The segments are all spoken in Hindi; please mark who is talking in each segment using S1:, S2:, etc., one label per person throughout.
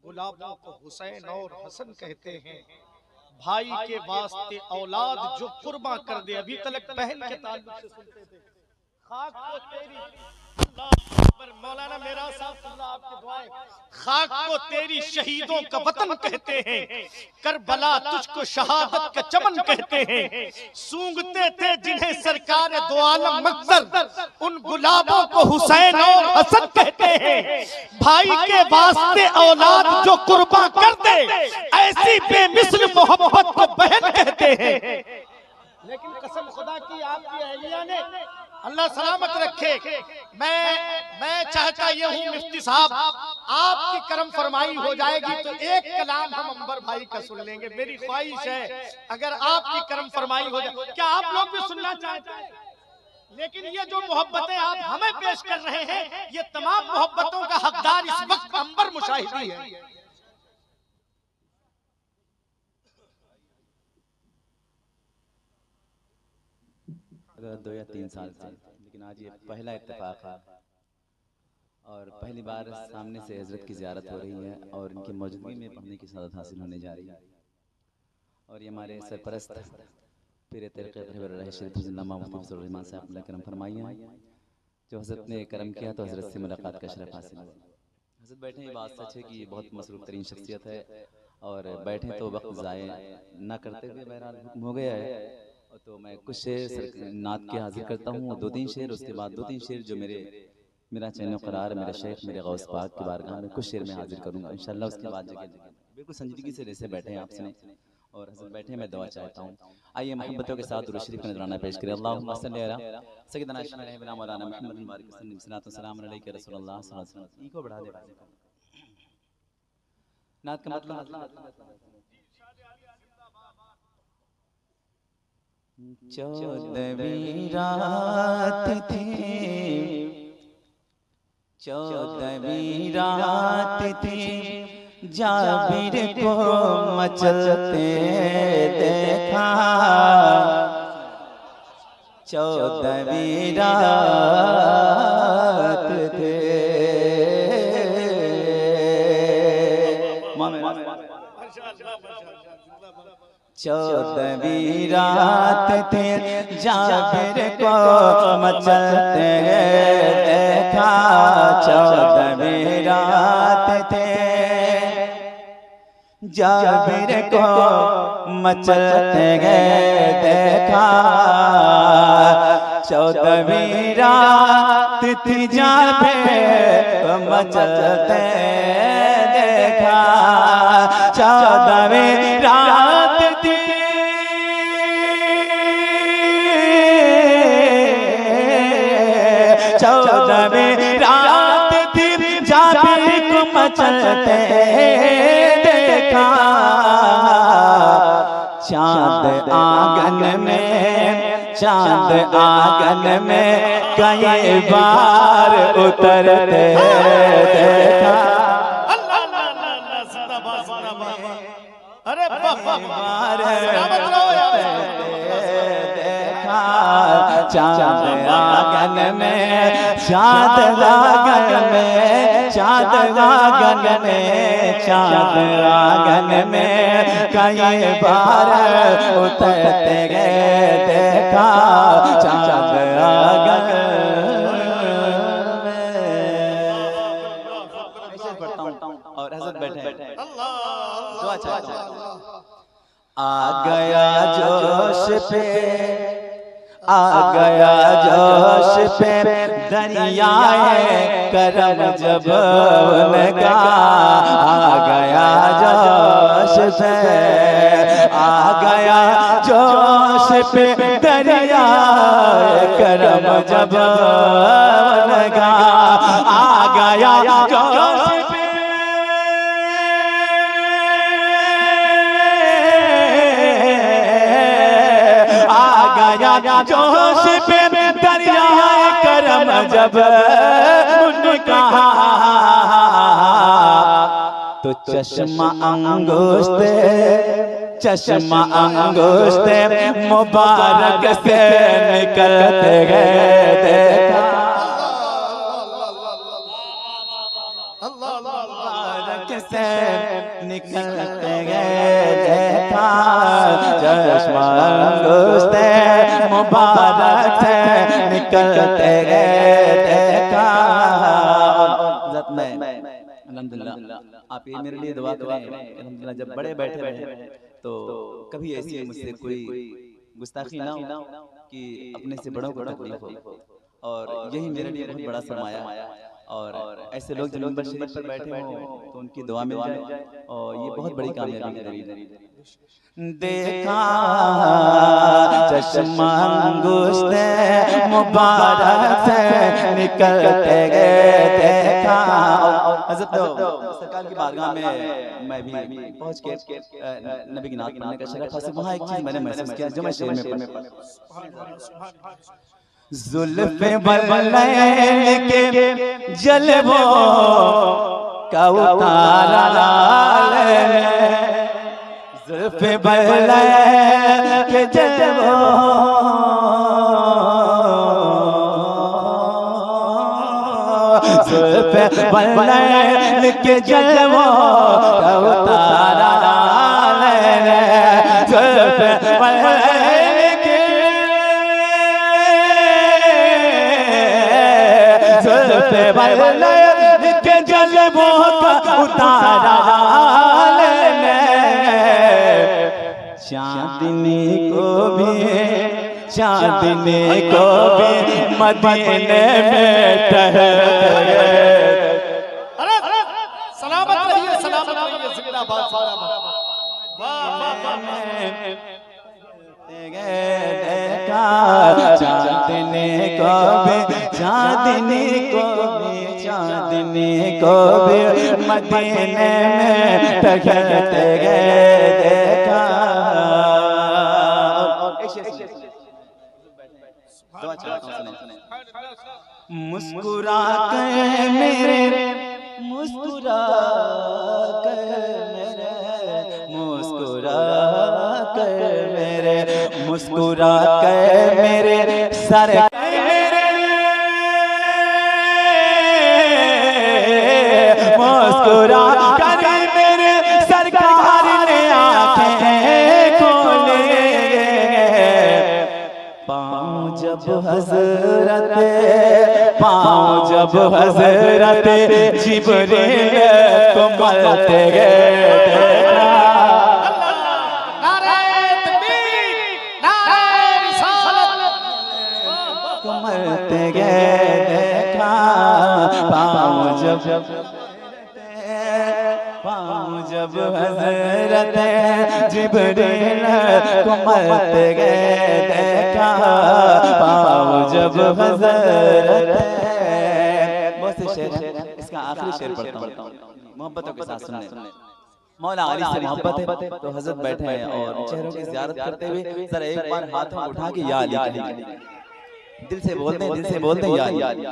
S1: गुलाबों को हुसैन और हसन कहते हैं। भाई के वास्ते औलाद जो कुर्बा कर दे, अभी तक बहन के ताल्लुक से सुनते थे, खाक को तेरी, मौलाना मेरा साहब आपकी दुआएं, खाक को तेरी शहीदों का वतन कहते हैं, करबला तुझको शहादत का चमन कहते हैं। सूंघते थे जिन्हें सरकार दो आलम मकसद, उन गुलाबों को हुसैन और हसन कहते हैं। भाई के वास्ते औलाद जो कुर्बा कर दे, ऐसी बेमिसल मोहब्बत को बहन कहते हैं। लेकिन कसम खुदा की आपकी अहलिया ने, अल्लाह सलामत रखे, मैं चाहता ये हूँ मुफ्ती साहब, आपकी करम फरमाई हो जाएगी तो एक कलाम हम अंबर भाई का सुन लेंगे। मेरी ख्वाहिश है अगर आपकी करम फरमाई हो जाए, क्या आप लोग भी सुनना चाहते हैं? लेकिन ये जो मोहब्बतें आप हमें पेश कर रहे हैं, ये तमाम मोहब्बतों का हकदार इस वक्त अंबर मुशाहिदी है।
S2: अगर 2 या 3 साल से, लेकिन आज ये पहला इत्तेफाक है और पहली बार सामने से हजरत की ज़ियारत हो रही है और इनकी मौजूदगी में पढ़ने की सआदत हासिल होने जा रही है। और ये हमारे सरपरस्त पीर तरीक़त रहमान साहब ने करम फरमाई है, जो हजरत ने करम किया तो हजरत से मुलाकात का शरफ हासिल हुआ। हजरत बैठे, ये बात सच है कि ये बहुत मसरूफ़ तरीन शख्सियत है और बैठे तो वक्त ज़ाय ना करते हुए बहरहाल हुक्म हो गया है, तो मैं कुछ शेर नात के हाजिर करता हूँ, 2-3 शेर, उसके बाद 2-3 शेर जो मेरा चैन करार, मेरे शेख, मेरे गौस पाक की बारगाह में कुछ शेर में हाजिर करूँगा इंशाअल्लाह। उसके बाद जगह बिल्कुल संजीदगी से जैसे बैठे हैं आप सुने और हज़रत बैठे, मैं दुआ चाहता हूँ। आइए मोहब्बतों के साथ दुरूद शरीफ का नजराना पेश करें। अल्लाहुम्मा सल्ली अला सय्यिदना शफीअना मौलाना मुहम्मद मुबारक वसल्लम, सल्लल्लाहु सलाम अलैका रसूलुल्लाह सल्लल्लाहु अलैहि वसल्लम। ई को बढ़ा दे नात का मतलब 14वीं रात थी, 14वीं रात थी, जाबिर को मचलते देखा। 14वीं रात थे, 14वीं रात थे, जाबिर को मचलते देखा। 14वीं रात थे, जाबिर को मचलते देखा। 14वीं रात थी, जाबिर को मचलते देखा। 14वीं रात थी, 14वीं रात थी, जाबिर को मचलते देखा। चाँद आंगन में, चाँद आंगन में कई बार उतरते देखा। अरे देखा। चाँद आंगन में, चाँद आंगन में, चाँद आंगन में, चाँद आंगन में कई बार उतरते गए देखा। चाँद आंगन में ऐसे पढ़ता हूँ और हज़रत बैठे दुआ चाहता हूँ। आ गया जोश पे, आ गया जोश पे, दरियाए करम जब उनका। आ गया जोश पे, आ गया जोश पे, दरियाए करम जब उनका। आ गया जोश पे, जोश पे, दरियाए करम जब उनका। तो चश्मा अंगुश्त, चश्मा अंगुश्त मुबारक से निकलते गए देखा। मुबारक से निकलते गए देखा, चश्मा अंगूठे मुबारक से निकलते गए देखा। अल्हम्दुलिल्लाह आप ये मेरे लिए दुआ करें। अल्हम्दुलिल्लाह जब बड़े बैठे रहे तो कभी ऐसी मुझसे कोई गुस्ताखी ना हो कि अपने से बड़ों को तकलीफ हो, और यही मेरे लिए बहुत बड़ा सरमाया है। और ऐसे लोग जब मिंबर शरीफ पर बैठे हों तो उनकी दुआ मिल जाए, और ये बहुत बड़ी कामयाबी है। देखा चश्मा अंगूठे मुबारक से निकलते गए देखा। हज़रत सरकार की बारगाह में मैं भी पहुंच के नबी की नात पढ़ने का शरफ हासिल। वहाँ एक चीज़ मैंने महसूस किया जो मैं शेर में पढ़, जुल्फ़े बलैन के जलवों का उतारा लाल, जुल्फ़े बलैन के जलवों जुल्फ़े बलैन के जलवों का उतारा लाल, जुल्फ़े बलैन के जलवों का उतारा चांदनी को भी मदीने में ठहर।
S1: अरे सलामत रहिए, सलामत रहिए, जिंदाबाद जिंदाबाद।
S2: देखा चांदनी को भी मदीने में ठहरते गए देखा। मुस्कुरा कर मेरे, मुस्कुरा कर मेरे, मुस्कुरा कर मेरे, मुस्कुरा कर मेरे सर, मुस्कुरा कर मेरे सरकार ने आंखें खोले। पाँव जब हज़रत जिब्रील को मलते गए देखा।
S1: नारे तकबीर, नारे रिसालत,
S2: को मलते गए देखा। पाँव जब हज़रत जिब्रील को मलते गए देखा। पाँव जब हज़रत, बहुत से शेर, इसका आखिरी शेर पढ़ता हूँ मोहब्बतों के साथ सुनने। मौला अली से मोहब्बत है तो हज़रत बैठे हैं और चेहरों की ज़ियारत करते हुए जरा एक बार हाथों उठा के या अली कहेंगे। दिल से बोल दें या अली।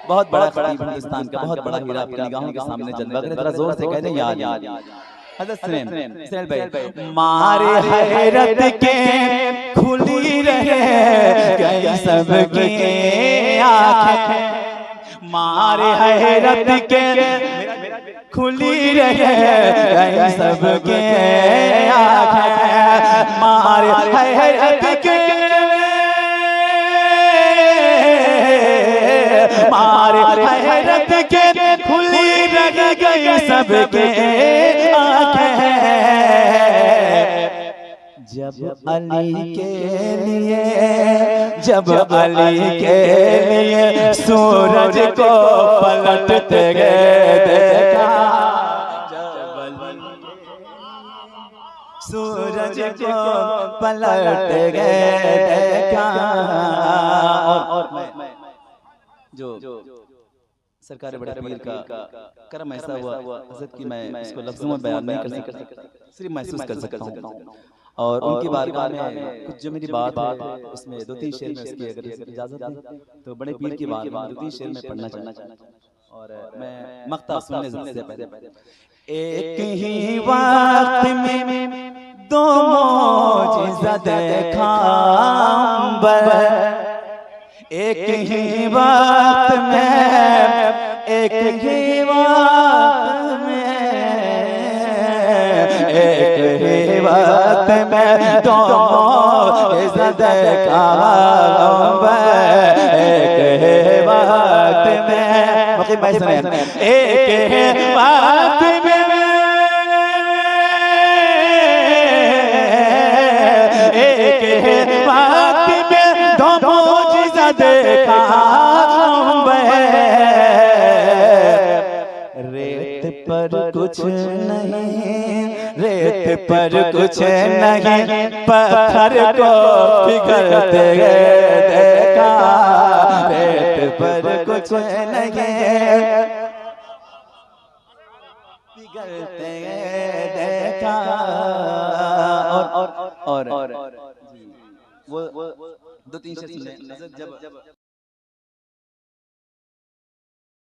S2: बहुत बड़ा खतीब हिंदुस्तान का, बहुत बड़ा हीरा अपनी निगाहों के सामने जलवा करे, जरा जोर से कह दें या अली। हज़रत सुनें भाई। मारे हैरत के खुली रहे गई सबकी आँखें, मारे हैरत के खुली रहे गई सबकी आँखें, मारे हैरत के, मारे हैरत के खुली रह गई सबके आँखें। जब अली के लिए सूरज को पलटते गए देखा। सूरज को पलटते गए देखा। और जो सरकार बड़े पीर का करम ऐसा हुआ हज़रत की मैं इसको लफ्ज़ों में बयान नहीं कर सकता, सिर्फ महसूस कर सकता हूँ। और उनकी बारगाह में कुछ जो मेरी बात है उसमें 2-3 शेर में इसकी अगर इजाज़त है तो बड़े पीर की बारगाह में 2-3 शेर में पढ़ना चाहता। और मैं मक्ता सुनने से पहले, एक ही वक्त में दो मौजिज़ा देखा, एक ही वक्त में, एक ही वक्त में एक ही वक्त में दोनों इज़्ज़त का एक ही वक्त में मखी भाई सुने एक ही वक्त में एक ही वक्त में दोनों इज़्ज़त का रेत पर कुछ नहीं, रेत पर कुछ नहीं, पत्थर को पिघलते देखा, रेत पर कुछ नहीं, पिघलते देखा। और वो 2-3 शेर सुने जब